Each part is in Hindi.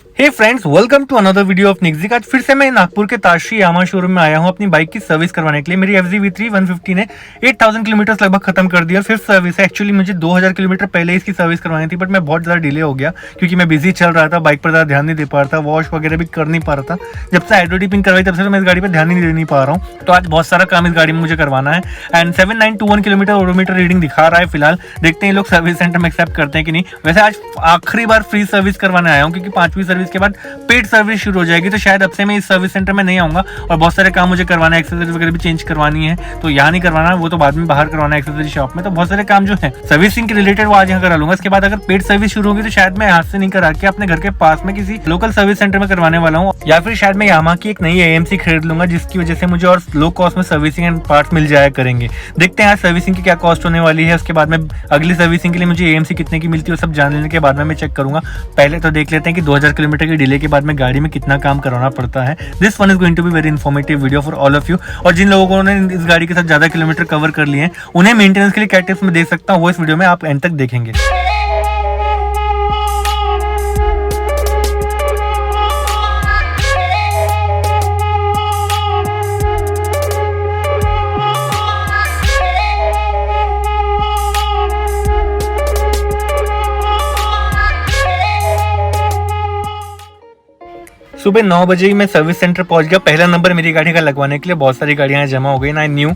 Hey friends, welcome to another video of निक्जिक। आज फिर से मैं नागपुर के ताशी यामा शोरूम में आया हूं अपनी बाइक की सर्विस करवाने के लिए। मेरी FZ V3 150 ने 8000 किलोमीटर लगभग खत्म कर दिया। फिर सर्विस है। एक्चुअली मुझे 2000 किलोमीटर पहले इसकी सर्विस करवानी थी, बट मैं बहुत ज़्यादा डिले हो गया क्योंकि मैं बिजी चल रहा था, बाइक पर ज़्यादा ध्यान नहीं दे पा रहा था, वॉश वगैरह भी कर नहीं पा रहा था। जब से हाइड्रो डिपिंग करवाई तब से तो मैं इस गाड़ी पर ध्यान ही दे नहीं पा रहा हूँ। तो आज बहुत सारा काम इस गाड़ी में मुझे करवाना है एंड 7921 किलोमीटर ओडोमीटर रीडिंग दिखा रहा है फिलहाल। देखते हैं लोग सर्विस सेंटर में एक्सेप्ट करते हैं कि नहीं। वैसे आज आखिरी बार फ्री सर्विस करवाने आया हूँ क्योंकि 5वीं सर्विस के बाद पेड सर्विस शुरू हो जाएगी, तो शायद अब से मैं इस सर्विस सेंटर में नहीं आऊंगा। और बहुत सारे काम मुझे करवाना है, एक्सेसरीज वगैरह भी चेंज करवानी है, तो यहाँ नहीं करवाना, वो तो बाद में बाहर करवाना है एक्सेसरी शॉप में। तो बहुत सारे काम जो है सर्विसिंग के रिलेटेड वो आज यहाँ करा लूंगा। इसके बाद अगर पेड सर्विस शुरू होगी तो शायद मैं हाथ से नहीं करा के अपने घर के पास में किसी लोकल सर्विस सेंटर में करवाने वाला हूँ, या फिर शायद मैं यामा की एक नई AMC खरीद लूंगा जिसकी वजह से मुझे और लो कॉस्ट में सर्विसिंग एंड पार्ट्स मिल जाया करेंगे। देखते हैं आज सर्विसिंग की क्या कॉस्ट होने वाली है। उसके बाद में अगली सर्विसिंग के लिए मुझे AMC कितने की मिलती है वो सब जान लेने के बाद में मैं चेक करूंगा। पहले तो देख लेते हैं कि 2000 किलोमीटर की डिले के बाद में गाड़ी में कितना काम करवाना पड़ता है। This one is going to be very informative video for all of you. और जिन लोगों ने इस गाड़ी के साथ ज्यादा किलोमीटर कवर कर लिए हैं उन्हें मेंटेनेंस के लिए क्या टिप्स मैं दे सकता हूँ वो इस वीडियो में आप एंड तक देखेंगे। सुबह 9 बजे ही मैं सर्विस सेंटर पहुंच गया। पहला नंबर मेरी गाड़ी का लगवाने के लिए। बहुत सारी गाड़ियां जमा हो गई ना, न्यू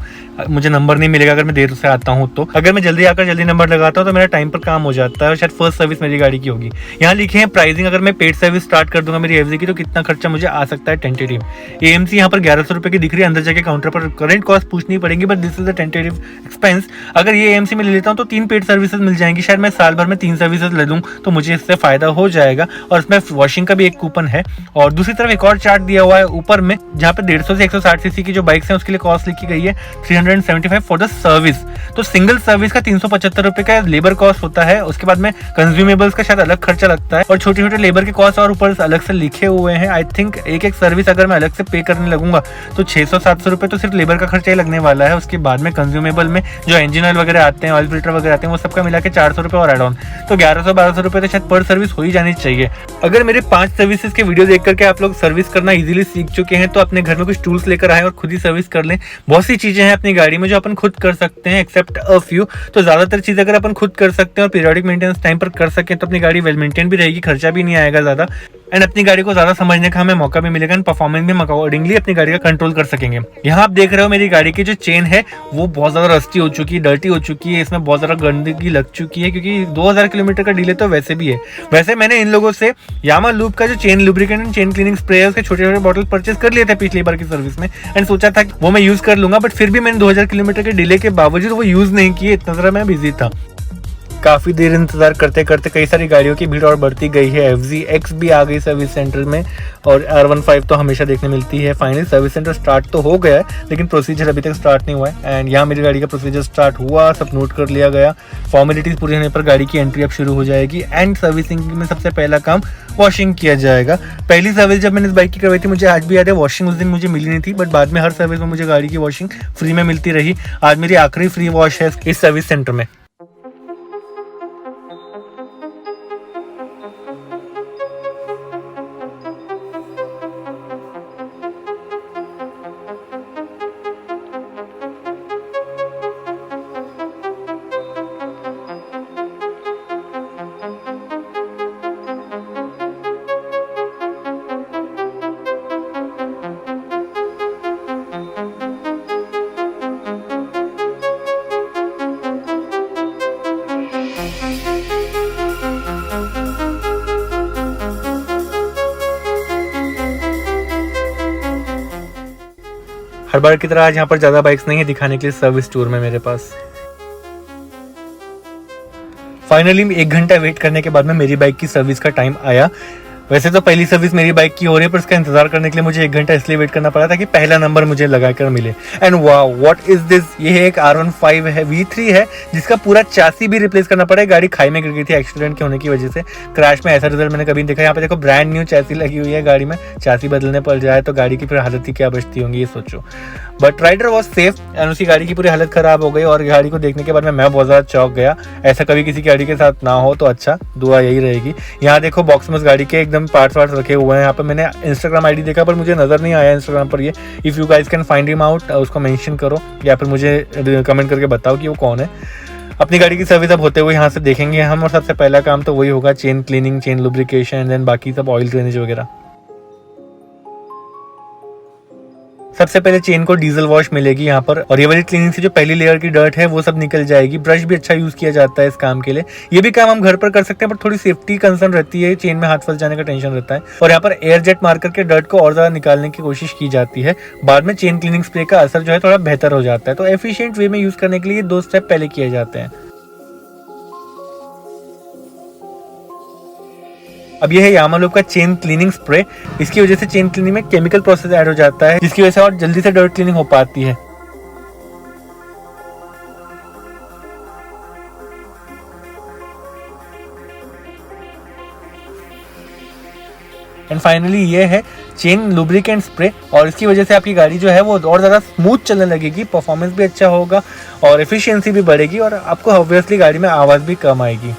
मुझे नंबर नहीं मिलेगा अगर मैं देर से आता हूं। तो अगर मैं जल्दी आकर जल्दी नंबर लगाता हूं तो मेरा टाइम पर काम हो जाता है और शायद फर्स्ट सर्विस मेरी गाड़ी की होगी। यहाँ लिखे हैं प्राइसिंग। अगर मैं पेड सर्विस स्टार्ट कर दूंगा मेरी FZ की तो कितना खर्चा मुझे आ सकता है टेंटेटिव। AMC यहाँ पर 1100 रुपये की दिख रही है। अंदर जाके काउंटर पर करंट कॉस्ट पूछनी पड़ेगी, but this is the tentative expense. अगर ये AMC में ले लेता हूँ तो 3 पेड सर्विसेज मिल जाएंगी। शायद मैं साल भर में 3 सर्विसेज ले लूँ तो मुझे इससे फायदा हो जाएगा। और इसमें वॉशिंग का भी एक कूपन है। और दूसरी तरफ एक और चार्ट दिया हुआ है ऊपर में जहाँ पे 150 से 160 सीसी की जो बाइक्स हैं उसके लिए कॉस्ट लिखी गई है 375 फॉर द सर्विस। तो सिंगल सर्विस का 375 रुपए का लेबर कॉस्ट होता है। उसके बाद में कंज्यूमेबल्स का शायद अलग खर्चा लगता है और छोटे छोटे लेबर के कॉस्ट और ऊपर अलग से लिखे हुए हैं। आई थिंक एक सर्विस अगर मैं अलग से पे करने लगूंगा तो 600-700 रुपए तो सिर्फ लेबर का खर्चा ही लगने वाला है। उसके बाद में कंज्यूमेबल में जो इंजन ऑयल वगैरह आते हैं, ऑयल फिल्टर वगैरह आते हैं, वो सबका मिला के 400 रुपए और एड ऑन, तो 1100-1200 रुपए तो शायद पर सर्विस हो ही जानी चाहिए। अगर मेरे 5 सर्विसेज के वीडियो देख करके आप लोग सर्विस करना इजीली सीख चुके हैं तो अपने घर में कुछ टूल्स लेकर आए और खुद ही सर्विस कर लें। बहुत सी चीजें हैं अपनी गाड़ी में जो अपन खुद कर सकते हैं एक्सेप्ट अ फ्यू। तो ज्यादातर चीजें अगर अपन खुद कर सकते हैं और पीरियोडिक मेंटेनेंस टाइम पर कर सकें तो अपनी गाड़ी वेल मेंटेन भी रहेगी, खर्चा भी नहीं आएगा ज्यादा, एंड अपनी गाड़ी को ज्यादा समझने का हमें मौका भी मिलेगा एंड परफॉर्मेंस भी हम अकॉर्डिंगली अपनी गाड़ी का कंट्रोल कर सकेंगे। यहाँ आप देख रहे हो मेरी गाड़ी की जो चेन है वो बहुत ज्यादा रस्टी हो चुकी है, डर्टी हो चुकी है, इसमें बहुत ज्यादा गंदगी लग चुकी है क्योंकि 2000 किलोमीटर का डिले तो वैसे भी है। वैसे मैंने इन लोगों से यामा लूप का जो chain lubricant and chain cleaning spray है उसके छोटे छोटे बॉटल परचेज कर लिए थे पिछली बार की सर्विस में एंड सोचा था वो मैं यूज कर लूंगा, बट फिर भी मैंने 2000 किलोमीटर के डिले के बावजूद वो यूज नहीं किए, इतना ज़रा मैं बिजी था। काफ़ी देर इंतजार करते करते कई सारी गाड़ियों की भीड़ और बढ़ती गई है। FZ X भी आ गई सर्विस सेंटर में और R15 तो हमेशा देखने मिलती है। फाइनली सर्विस सेंटर स्टार्ट तो हो गया है लेकिन प्रोसीजर अभी तक स्टार्ट नहीं हुआ है एंड यहाँ मेरी गाड़ी का प्रोसीजर स्टार्ट हुआ, सब नोट कर लिया गया। फॉर्मेलिटीज पूरी होने पर गाड़ी की एंट्री अब शुरू हो जाएगी एंड सर्विसिंग में सबसे पहला काम वॉशिंग किया जाएगा। पहली सर्विस जब मैंने इस बाइक की करवाई थी मुझे आज भी याद है वॉशिंग उस दिन मुझे मिली नहीं थी, बट बाद में हर सर्विस में मुझे गाड़ी की वॉशिंग फ्री में मिलती रही। आज मेरी आखिरी फ्री वॉश है इस सर्विस सेंटर में। हर बार की तरह आज यहाँ पर ज्यादा बाइक्स नहीं है दिखाने के लिए सर्विस टूर में मेरे पास। फाइनली 1 घंटा वेट करने के बाद में मेरी बाइक की सर्विस का टाइम आया। वैसे तो पहली सर्विस मेरी बाइक की हो रही है पर इसका इंतजार करने के लिए मुझे 1 घंटा इसलिए वेट करना पड़ा था कि पहला नंबर मुझे लगाकर मिले। And wow what is this, ये एक R15 है, V3 है जिसका पूरा चासी भी रिप्लेस करना पड़ा है। गाड़ी खाई में गिर गई थी एक्सीडेंट के होने की वजह से, क्रैश में ऐसा रिजल्ट मैंने कभी नहीं देखा। यहाँ पे देखो ब्रांड न्यू चासी लगी हुई है गाड़ी में, चासी बदलने पड़ जाए तो गाड़ी की फिर हालत ही क्या बचती होंगी ये सोचो। But rider was safe and उसकी गाड़ी की पूरी हालत खराब हो गई और गाड़ी को देखने के बाद मैं बहुत ज़्यादा चौंक गया। ऐसा कभी किसी गाड़ी के साथ ना हो तो अच्छा, दुआ यही रहेगी। यहाँ देखो बॉक्स में उस गाड़ी के एकदम एकदम पार्ट्स वार्ट्स रखे हुए हैं। यहाँ पर मैंने इंस्टाग्राम आईडी देखा पर मुझे नज़र नहीं आया इंस्टाग्राम पर ये। If you guys can find him out, उसको मेंशन करो या फिर मुझे कमेंट करके बताओ कि वो कौन है। अपनी गाड़ी की सर्विस अब होते हुए यहाँ से देखेंगे हम, और सबसे पहला काम तो वही होगा chain cleaning, chain lubrication and then बाकी सब ऑयल ड्रेनेज वगैरह। सबसे पहले चेन को डीजल वॉश मिलेगी यहाँ पर, और ये वाली क्लीनिंग से जो पहली लेयर की डर्ट है वो सब निकल जाएगी। ब्रश भी अच्छा यूज किया जाता है इस काम के लिए। ये भी काम हम घर पर कर सकते हैं पर थोड़ी सेफ्टी कंसर्न रहती है, चेन में हाथ फंस जाने का टेंशन रहता है। और यहाँ पर एयर जेट मार करके डर्ट को और ज्यादा निकालने की कोशिश की जाती है। बाद में चेन क्लीनिंग स्प्रे का असर जो है थोड़ा बेहतर हो जाता है। तो एफिशिएंट वे में यूज करने के लिए 2 स्टेप पहले किए जाते हैं। अब ये है यामालूब का चेन क्लीनिंग स्प्रे। इसकी वजह से चेन क्लीनिंग में केमिकल प्रोसेस ऐड हो जाता है, जिसकी वजह से और जल्दी से डर्ट क्लीनिंग हो पाती है। एंड फाइनली ये है चेन लुब्रिकेंट स्प्रे, और इसकी वजह से आपकी गाड़ी जो है वो और ज़्यादा स्मूथ चलने लगेगी, परफॉर्मेंस भी अच्छा होगा और एफिशिएंसी भी बढ़ेगी, और आपको ऑब्वियसली गाड़ी में आवाज़ भी कम आएगी।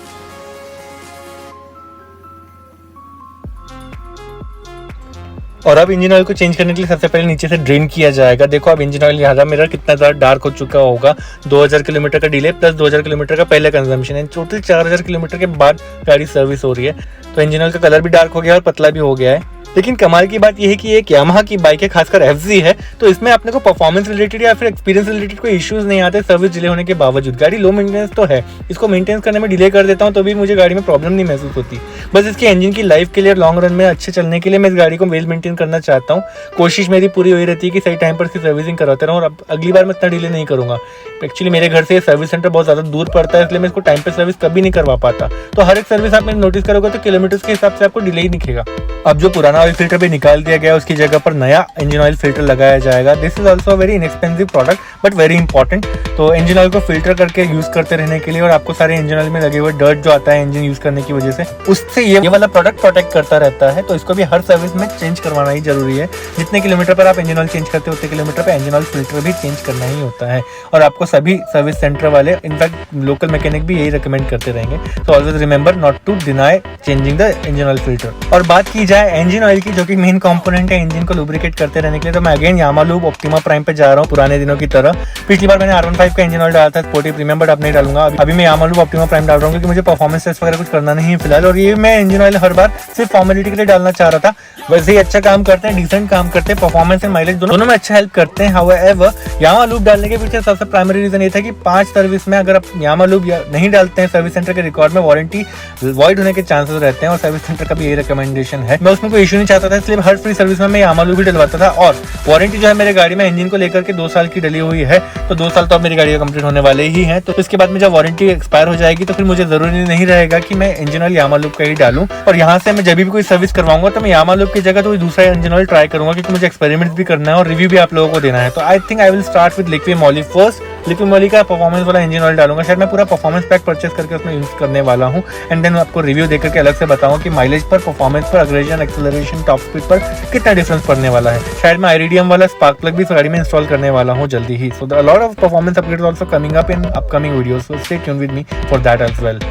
और अब इंजन ऑयल को चेंज करने के लिए सबसे पहले नीचे से ड्रेन किया जाएगा। देखो अब इंजन ऑयल यहाँ मेरा कितना ज़्यादा डार्क हो चुका होगा। 2000 किलोमीटर का डिले प्लस 2000 किलोमीटर का पहले कंजम्पशन है, टोटल 4000 किलोमीटर के बाद गाड़ी सर्विस हो रही है। तो इंजन ऑयल का कलर भी डार्क हो गया और पतला भी हो गया है। लेकिन कमाल की बात यह है कि एक यामाहा की बाइक है, खासकर एफजी है, तो इसमें अपने को परफॉर्मेंस रिलेटेड या फिर एक्सपीरियंस रिलेटेड कोई इश्यूज नहीं आते सर्विस डिले होने के बावजूद। गाड़ी लो मेंटेनेंस तो है, इसको मेंटेनेंस करने में डिले कर देता हूँ तो भी मुझे गाड़ी में प्रॉब्लम नहीं महसूस होती। बस इसके इंजन की लाइफ के लिए लॉन्ग रन में अच्छे चलने के लिए मैं इस गाड़ी को वेल मेंटेन करना चाहता हूँ। कोशिश मेरी पूरी हुई रहती है कि सही टाइम पर इसकी सर्विसिंग करवाते रहूँ, और अब अगली बार मैं इतना डिले नहीं करूँगा। एक्चुअली मेरे घर से सर्विस सेंटर बहुत ज़्यादा दूर पड़ता है, इसलिए मैं इसको टाइम पर सर्विस कभी नहीं करवा पाता। तो हर एक सर्विस आप मैंने नोटिस करोगे तो किलोमीटर के हिसाब से आपको डिले ही दिखेगा। अब जो पुराना ऑयल फिल्टर भी निकाल दिया गया उसकी जगह पर नया इंजन ऑयल फिल्टर लगाया जाएगा। This is also very inexpensive product but very important. तो इंजन ऑयल को फिल्टर करके यूज करते रहने के लिए, और आपको सारे इंजन ऑयल में लगे हुए डर्ट जो आता है इंजन यूज करने की वजह से, उससे ये वाला प्रोडक्ट प्रोटेक्ट करता रहता है। तो इसको भी हर सर्विस में चेंज करवाना ही जरूरी है। जितने किलोमीटर पर आप इंजन ऑयल चेंज करते हो उतने किलोमीटर पर इंजन ऑयल फिल्टर भी चेंज करना ही होता है, और आपको सभी सर्विस सेंटर वाले, इनफैक्ट लोकल मैकेनिक भी यही रिकमेंड करते रहेंगे। तो always remember not to deny changing the engine oil filter. और बात की जाए इंजन ऑयल की, जो कि मेन कंपोनेंट है इंजन को लुब्रिकेट करते रहने के लिए, तो मैं अगेन यामालूब ऑप्टिमा प्राइम पे जा रहा हूँ पुराने दिनों की तरह। पिछली बार मैंने R15 का इंजन ऑयल डाला था स्पोर्टी प्रीमियम, बट अब नहीं डालूंगा। अभी मैं यामालूब ऑप्टिमा प्राइम डाल रहा हूँ क्योंकि मुझे परफॉर्मेंस टेस्ट वगैरह कुछ करना नहीं है फिलहाल, और ये मैं इंजन ऑयल हर बार सिर्फ फॉर्मेलिटी के लिए डालना चाह रहा था। वैसे ही अच्छा काम करते हैं, डिसेंट काम करते हैं, परफॉर्मेंस एंड माइलेज दोनों में अच्छा हेल्प करते हैं। हाउएवर यामालूब डालने के पीछे सबसे प्राइमरी रीजन ये था कि 5 सर्विस में अगर आप यामालूब नहीं डालते हैं सर्विस सेंटर के रिकॉर्ड में वारंटी वॉइड होने के चांसेस रहते हैं, और सर्विस सेंटर का भी यही रिकमेंडेशन है। मैं उसमें कोई इशू नहीं चाहता था, इसलिए हर फ्री सर्विस में मैं यामालूब भी डलवाता था। और वारंटी जो है मेरे गाड़ी में इंजन को लेकर के 2 साल की डली हुई है, तो 2 साल तो अब मेरी गाड़ी का कंप्लीट होने वाले ही हैं। तो इसके बाद में जब वारंटी एक्सपायर हो जाएगी तो फिर मुझे जरूरी नहीं रहेगा कि मैं इंजन ऑयल यामालूब का ही डालूं। और यहाँ से मैं जब भी कोई सर्विस करवाऊंगा तो मैं यामालूब की जगह तो दूसरा इंजन ऑयल ट्राई करूंगा, क्योंकि मुझे एक्सपेरिमेंट भी करना है और रिव्यू भी आप लोगों को देना है। तो I think I will start with liquid Molly first. Liquid Molly का परफॉर्मेंस वाला इंजन ऑयल डालूंगा, शायद मैं पूरा परफॉर्मेंस पैक परचेस करके उसमें यूज करने वाला हूँ, एंड देन आपको रिव्यू देकर के अलग से बताऊंगा कि माइलेज पर, परफॉर्मेंस पर, अग्रेशन, एक्सेलरेशन, टॉप स्पीड पर कितना डिफरेंस पड़ने वाला है। शायद मैं आइरिडियम वाला स्पार्क प्लग भी इस गाड़ी में इंस्टॉल करने वाला हूँ जल्दी ही। सो a lot of performance upgrades also coming up in upcoming videos, so stay tuned with me for that as well.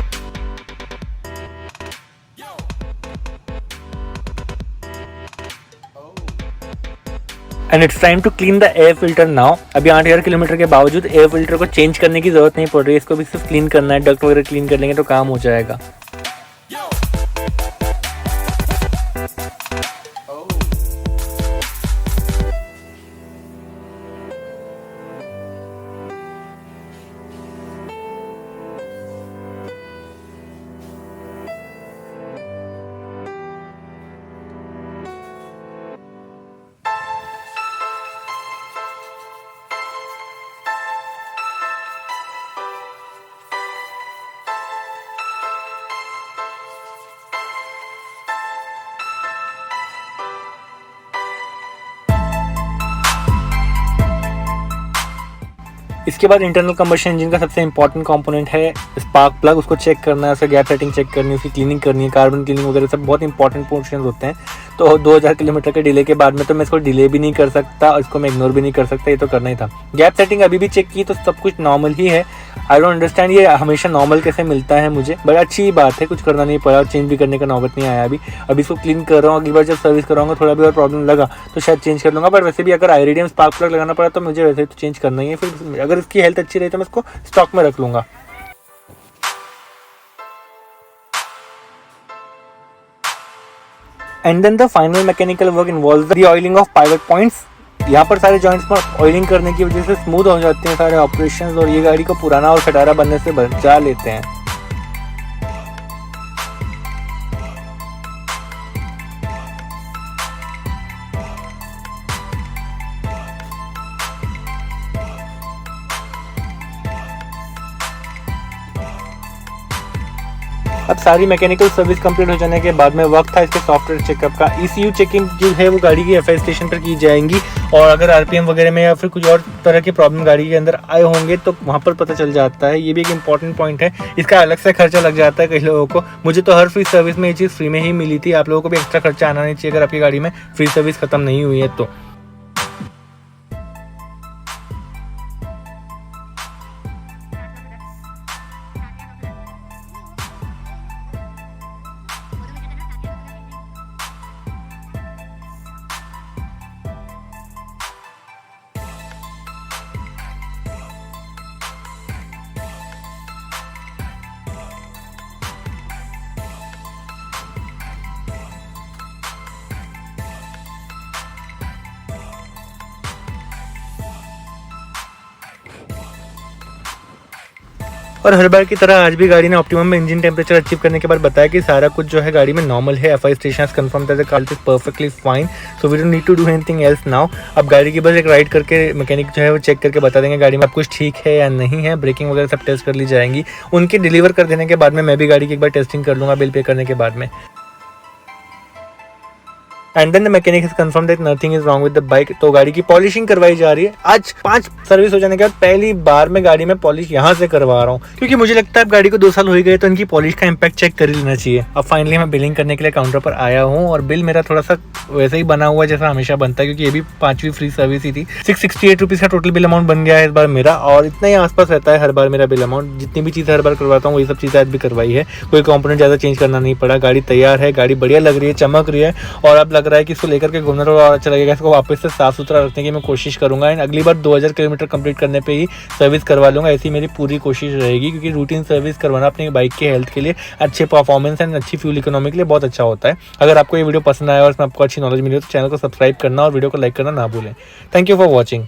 And it's time to clean the air filter now. अभी 8000 किलोमीटर के बावजूद एयर फिल्टर को चेंज करने की जरूरत नहीं पड़ रही है, इसको भी सिर्फ क्लीन करना है। डक्ट वगैरह क्लीन कर लेंगे तो काम हो जाएगा। इसके बाद इंटरनल कंबशन इंजन का सबसे इंपॉर्टेंट कंपोनेंट है स्पार्क प्लग। उसको चेक करना है, उसका गैप सेटिंग चेक करनी है, उसकी क्लीनिंग करनी है, कार्बन क्लीनिंग वगैरह सब बहुत इंपॉर्टेंट पोर्शन होते हैं। तो 2000 किलोमीटर के डिले के बाद में तो मैं इसको डिले भी नहीं कर सकता और इसको मैं इग्नोर भी नहीं कर सकता, ये तो करना ही था। गैप सेटिंग अभी भी चेक की तो सब कुछ नॉर्मल ही है। आई डोंट अंडरस्टैंड ये हमेशा नॉर्मल कैसे मिलता है मुझे, बट अच्छी बात है, कुछ करना नहीं पड़ा और चेंज भी करने का नौबत नहीं आया अभी इसको क्लीन कर रहा हूँ। अगली बार जब सर्विस कराऊंगा थोड़ा भी और प्रॉब्लम लगा तो शायद चेंज कर लूँगा, बट वैसे भी अगर आईरिडियम स्पार्क प्लग लगाना पड़ा तो मुझे वैसे तो चेंज करना ही है। फिर अगर इसकी हेल्थ अच्छी रही तो मैं इसको स्टॉक में रख लूँगा। And then the final mechanical work involves the oiling of pivot points. यहाँ पर सारे जॉइंट्स पर ऑयलिंग करने की वजह से स्मूथ हो जाते हैं सारे ऑपरेशंस और ये गाड़ी को पुराना और खटारा बनने से बचा लेते हैं। अब सारी मैकेनिकल सर्विस कंप्लीट हो जाने के बाद में वक्त था इसके सॉफ्टवेयर चेकअप का। ECU चेकिंग जो है वो गाड़ी की FI स्टेशन पर की जाएंगी और अगर RPM वगैरह में या फिर कुछ और तरह के प्रॉब्लम गाड़ी के अंदर आए होंगे तो वहाँ पर पता चल जाता है। ये भी एक इंपॉर्टेंट पॉइंट है, इसका अलग से खर्चा लग जाता है कई लोगों को। मुझे तो हर फ्री सर्विस में ये चीज़ फ्री में ही मिली थी। आप लोगों को भी एक्स्ट्रा खर्चा आना नहीं चाहिए अगर आपकी गाड़ी में फ्री सर्विस खत्म नहीं हुई है तो। और हर बार की तरह आज भी गाड़ी ने ऑप्टिमम इंजन टेम्परेचर अचीव करने के बाद बताया कि सारा कुछ जो है गाड़ी में नॉर्मल है। FI station confirm that the car is perfectly fine, so we don't need to do anything else now. अब गाड़ी की बस एक राइड करके मैकेनिक जो है वो चेक करके बता देंगे गाड़ी में अब कुछ ठीक है या नहीं है। ब्रेकिंग वगैरह सब टेस्ट कर ली जाएंगी। उनके डिलीवर कर देने के बाद में मैं भी गाड़ी की एक बार टेस्टिंग कर लूँगा बिल पे करने के बाद में। And then the mechanic has confirm that nothing is wrong with the bike. तो गाड़ी की पॉलिशिंग करवाई जा रही है। आज 5 सर्विस हो जाने के बाद पहली बार मैं गाड़ी में पॉलिश यहाँ से करवा रहा हूँ, क्योंकि मुझे लगता है अब गाड़ी को 2 साल हो ही गए तो इनकी पॉलिश का इम्पैक्ट चेक कर ही लेना चाहिए। अब फाइनली मैं बिलिंग करने के लिए काउंटर पर आया हूँ और बिल मेरा थोड़ा सा वैसे ही बना हुआ जैसा हमेशा बनता है, क्योंकि ये भी 5वीं फ्री सर्विस ही थी। 668 रुपीज़ का टोटल बिल अमाउंट बन गया है इस बार मेरा, और इतना ही आसपास रहता है हर बार मेरा बिल अमाउंट। जितनी भी चीज़ हर बार करवाता हूँ वही सब चीज़ें आज भी करवाई है। कोई कंपोनेंट ज़्यादा चेंज करना नहीं पड़ा। गाड़ी तैयार है, गाड़ी बढ़िया लग रही है, चमक रही है और अब लग रहा है कि इसको लेकर के घूमना थोड़ा अच्छा लगेगा। इसको वापस से साफ सुथरा रखने की मैं कोशिश करूंगा एंड अगली बार 2000 किलोमीटर कंप्लीट करने पे ही सर्विस करवा लूंगा। ऐसी मेरी पूरी कोशिश रहेगी, क्योंकि रूटीन सर्विस करवाना अपनी बाइक के हेल्थ के लिए, अच्छे परफॉर्मेंस एंड अच्छी फ्यूल इकोनॉमी के लिए बहुत अच्छा होता है। अगर आपको ये वीडियो पसंद आया और इसमें आपको अच्छी नॉलेज मिली हो तो चैनल को सब्सक्राइब करना और वीडियो को लाइक करना ना भूलें। Thank you for watching.